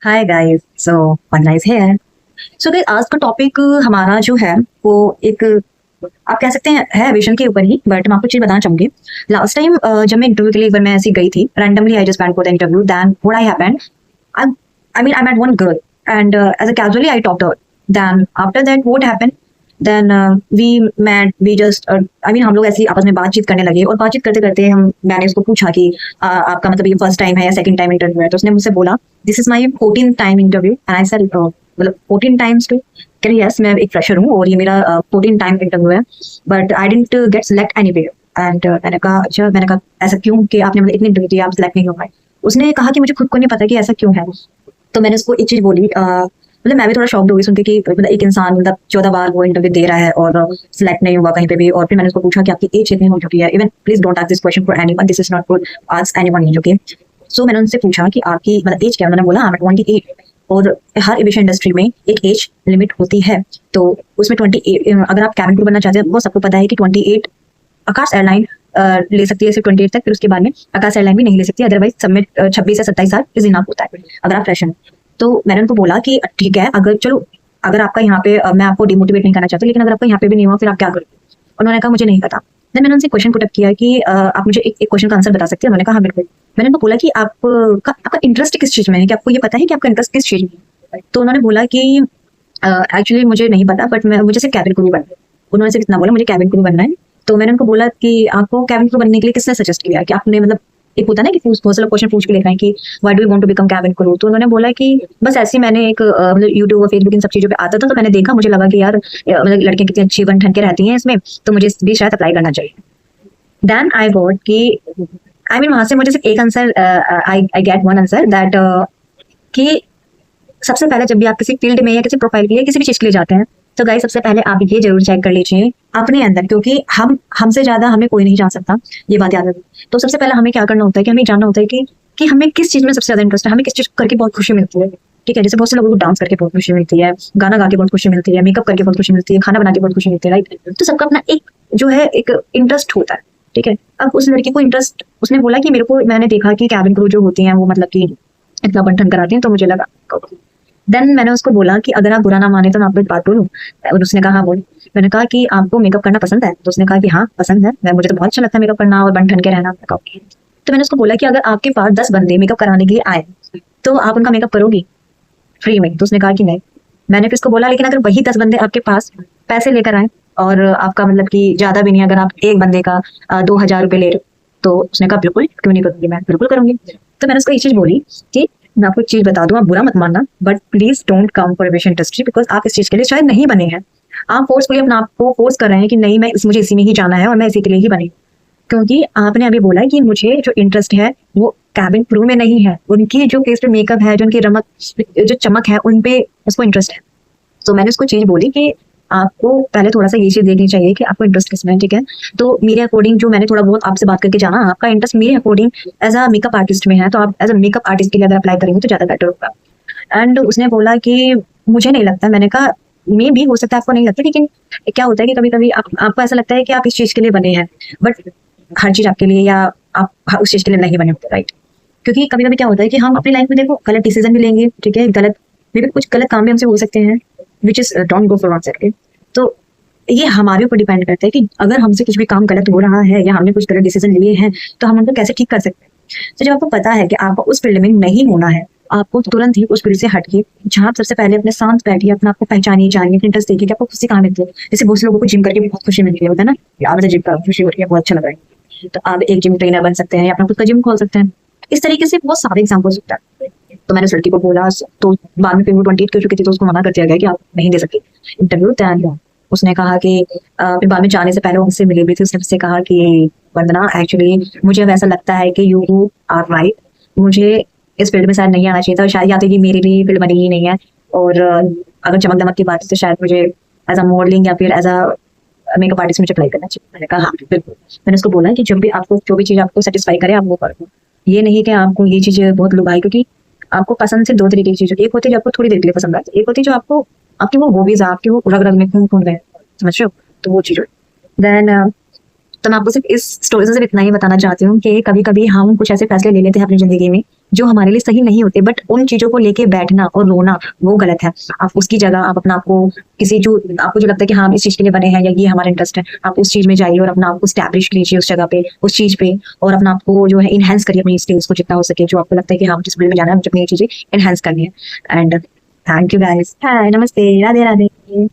Hi guys. So Vandana is here. So guys, आज का topic हमारा जो है वो एक आप कह सकते हैं है विजन के ऊपर ही, बट मैं आपको चीज बताना चाहूंगी। लास्ट टाइम जब मैं इंटरव्यू के लिए एक बार मैं ऐसी गई थी randomly, I just went for the interview, then what I happened, I I mean I met one girl and as a casually I talked her. Then after that what happened, then we met we just I mean हम लोग ऐसे ही आपस में बातचीत करने लगे, और बातचीत करते करते हम मैंने उसको पूछा कि आपका मतलब ये फर्स्ट टाइम है या सेकंड टाइम इंटरव्यू है, तो उसने मुझसे बोला this is my 14th time interview and I said मतलब 14 टाइम्स टू। कह रही यस, मैं एक फ्रेशर हूँ और ये मेरा 14 टाइम इंटरव्यू है, but I didn't get select anywhere. And मैंने कहा ऐसा क्यों कि आपने मतलब इतने इंटरव्यू दिए आप सिलेक्ट नहीं हो पाए। उसने कहा कि मुझे खुद को नहीं पता कि ऐसा क्यों है। तो मैंने उसको एक चीज बोली, मतलब मैं भी थोड़ा शॉक्ड हो गई सुन के कि मतलब एक इंसान मतलब 14 बार वो इंटरव्यू दे रहा है और सिलेक्ट नहीं हुआ कहीं पे भी। और फिर मैंने उसको पूछा कि आपकी एज कितनी हो चुकी है। Even please don't ask this question for anyone, this is not for ask anyone, okay. So मैंने उनसे पूछा कि आपकी मतलब एज क्या है। उन्होंने बोला आई एम 28। और हर एविएशन इंडस्ट्री में एक एज लिमिट होती है, तो उसमें 28 अगर आप कैबिन क्रू बनना चाहते हैं, वो सबको पता है कि 28 आकाश एयरलाइन ले सकती है सिर्फ 28 तक, फिर उसके बाद में आकाश एयरलाइन भी नहीं ले सकती, अदरवाइज सबमिट 26 या 27 साल इज इनफ होता है अगर आप फ्रेशर हैं। तो मैंने उनको बोला कि ठीक है, अगर चलो अगर आपका यहाँ पे मैं आपको डिमोटिवेट नहीं करना चाहती, लेकिन अगर आपका यहाँ पे भी नहीं हुआ फिर आप क्या करोगे। उन्होंने कहा मुझे नहीं पता। देन मैंने उनसे क्वेश्चन पुटअप किया कि आप मुझे एक क्वेश्चन का आंसर बता सकते हैं। उन्होंने कहा हाँ बिल्कुल। मैंने उनको बोला कि आपका इंटरेस्ट किस चीज में है, कि आपको ये पता है कि आपका इंटरेस्ट किस चीज में है। तो उन्होंने बोला कि एक्चुअली मुझे नहीं पता, बट मैं मुझे सिर्फ कैबिन क्रू बनना है। उन्होंने सिर्फ इतना बोला मुझे कैबिन क्रू बनना है। तो मैंने उनको बोला कि आपको कैबिन क्रू बनने के लिए किसने सजेस्ट किया, कि आपने मतलब एक होता है ना कि बहुत सारे क्वेश्चन पूछ के लिखा है कि why do you want to become cabin crew. तो उन्होंने बोला कि बस ऐसे ही मैंने एक मतलब यूट्यूब और फेसबुक इन सब चीजों पे आता था, तो मैंने देखा, मुझे लगा कि यार मतलब लड़कियां कितनी अच्छी बन ठन के रहती हैं इसमें, तो मुझे भी शायद अप्लाई करना चाहिए। देन आई गॉट कि आई मीन वहां से मुझे सिर्फ एक answer, I get one answer that कि सबसे पहले जब भी आप किसी फील्ड में या किसी प्रोफाइल के लिए किसी भी चीज के लिए जाते हैं, तो गाइस सबसे पहले आप ये जरूर चेक कर लीजिए अपने अंदर, क्योंकि हमसे ज्यादा हमें कोई नहीं जान सकता, ये बात याद रखिए। तो सबसे पहले हमें क्या करना होता है कि हमें जानना होता है कि हमें किस चीज में सबसे ज्यादा इंटरेस्ट है, हमें किस चीज करके बहुत खुशी मिलती है। ठीक है, जैसे बहुत से लोगों को डांस करके बहुत खुशी मिलती है, गाना गा के बहुत खुशी मिलती है, मेकअप करके बहुत खुशी मिलती है, खाना बना के बहुत खुशी मिलती है, राइट। तो सबका अपना एक जो है एक इंटरेस्ट होता है। ठीक है, अब उस लड़की को इंटरेस्ट, उसने बोला कि मेरे को, मैंने देखा कि कैबिन क्रू जो होती हैं वो मतलब कि इतना बंठन कराती हैं, तो मुझे लगा। देन मैंने उसको बोला कि अगर आप बुरा ना माने तो मैं आपको एक बात बोलूं। और उसने कहा हाँ बोल। मैंने कहा कि आपको मेकअप करना पसंद है, तो उसने कहा कि हाँ पसंद है, मैं मुझे तो बहुत अच्छा लगता है मेकअप करना और बन ठन के रहना। मैंने कहा, "Okay." तो मैंने उसको बोला कि अगर आपके पास 10 बंदे मेकअप कराने के लिए आए, तो आप उनका मेकअप करोगी फ्री में। तो उसने कहा कि नहीं। मैंने फिर उसको बोला लेकिन अगर वही 10 बंदे आपके पास पैसे लेकर आए, और आपका मतलब कि ज्यादा भी नहीं, अगर आप एक बंदे का 2,000 रुपये ले रहे हो, तो उसने कहा बिल्कुल क्यों नहीं करूंगी, मैं बिल्कुल करूंगी। तो मैंने उसको ये चीज बोली कि मैं आपको एक चीज बता दूं, आप बुरा मत मानना, but please don't come for aviation industry, because आप इस चीज के लिए शायद नहीं बने हैं। आप फोर्सफुली अपने आप को फोर्स कर रहे हैं कि नहीं मैं मुझे इसी में ही जाना है और मैं इसी के लिए ही बनी, क्योंकि आपने अभी बोला कि मुझे जो इंटरेस्ट है वो कैबिन क्रू में नहीं है, उनकी जो फेस पे मेकअप है, जो उनकी रमक जो चमक है, उन पे उसको इंटरेस्ट है। तो मैंने उसको चीज बोली कि आपको पहले थोड़ा सा ये चीज देखनी चाहिए कि आपको इंटरेस्ट किसमें है। ठीक है, तो मेरे अकॉर्डिंग जो मैंने थोड़ा बहुत आपसे बात करके जाना, आपका इंटरेस्ट मेरे according as a makeup artist में है, तो आप एज अ मेकअप आर्टिस्ट के लिए अगर अप्लाई करेंगे तो ज्यादा बेटर होगा। एंड उसने बोला कि मुझे नहीं लगता। मैंने कहा मे भी हो सकता है आपको नहीं लगता, लेकिन क्या होता है कि कभी कभी आपको ऐसा लगता है कि आप इस चीज के लिए बने हैं, बट हर चीज आपके लिए या आप उस चीज के लिए नहीं बने होते, राइट। क्योंकि कभी कभी क्या होता है कि हम अपनी लाइफ में देखो गलत डिसीजन भी लेंगे, ठीक है, गलत मे भी कुछ गलत काम भी हमसे हो सकते हैं, which is don't go for one side. तो ये हमारे ऊपर डिपेंड करता है कि अगर हमसे कुछ भी काम गलत हो रहा है या हमने कुछ गलत डिसीजन लिए हैं, तो हम उनको कैसे ठीक कर सकते हैं। तो जब आपको पता है कि आपको उस फील्ड में नहीं होना है, आपको तुरंत ही उस फील्ड से हटिए, जहाँ आप सबसे पहले अपने शांत बैठिए, अपना आपको पहचानिए, जानिए, इंटरेस्ट देखिए कि आपको खुशी कहाँ मिलती है। जैसे बहुत से लोगों को जिम करके भी बहुत खुशी मिलती है, होता है ना, यार मुझे जिम का खुशी हो रही है, बहुत अच्छा लग रहा है। तो आप एक जिम ट्रेनर बन सकते हैं या अपना खुद का जिम खोल सकते हैं। इस तरीके से बहुत सारे एग्जाम्पल्स होता है। तो मैंने उस लड़की को बोला, तो बाद में फिर वो 28 कर चुकी थी, तो उसको मना कर दिया गया कि आप नहीं दे सकती इंटरव्यू। दैन उसने कहा कि फिर बाद में जाने से पहले वो मुझसे मिली भी थी, उसने मुझसे कहा कि वंदना एक्चुअली मुझे अब ऐसा लगता है कि यू आर राइट, मुझे इस फील्ड में शायद नहीं आना चाहिए था, शायद या तो ये मेरे लिए फील्ड बनी ही नहीं है। और अगर चमक दमक की बात है तो शायद मुझे एज अ मॉडलिंग या फिर एज अ मेकअप आर्टिस्ट मुझे अप्लाई करना चाहिए। मैंने कहा हाँ बिल्कुल। मैंने उसको बोला कि जब भी आपको जो भी चीज़ आपको सेटिस्फाई करे आप वो करो, ये नहीं कि आपको ये चीज़ बहुत लुभाई, क्योंकि आपको पसंद से दो तरीके की चीज़ होती है, एक होती है जो आपको थोड़ी देर के लिए पसंद आती है, एक होती है जो आपको आपकी वो हॉबीज है, आपकी वो रग रग में खून खून में है, समझ रहे हो, तो वो चीज़ होती है। देन तो मैं आपको सिर्फ इस स्टोरी से सिर्फ इतना ही बताना चाहती हूँ कि कभी कभी हम कुछ ऐसे फैसले ले लेते हैं अपनी जिंदगी में जो हमारे लिए सही नहीं होते, बट उन चीजों को लेके बैठना और रोना वो गलत है। आप उसकी जगह आप अपना आपको किसी जो आपको जो लगता है कि हाँ हम इस चीज के लिए बने हैं या ये हमारा इंटरेस्ट है, आप उस चीज में जाइए और अपना आपको स्टैब्लिश कीजिए उस जगह पे, उस चीज पे, और अपना आपको जो है इनहेंस करिए अपनी स्किल्स को जितना हो सके, जो आपको लगता है कि हाँ जिस फील्ड में जाना है मुझे अपनी ये चीजें इनहेंस करनी है। एंड थैंक यू गाइस, हाय, नमस्ते, राधे राधे।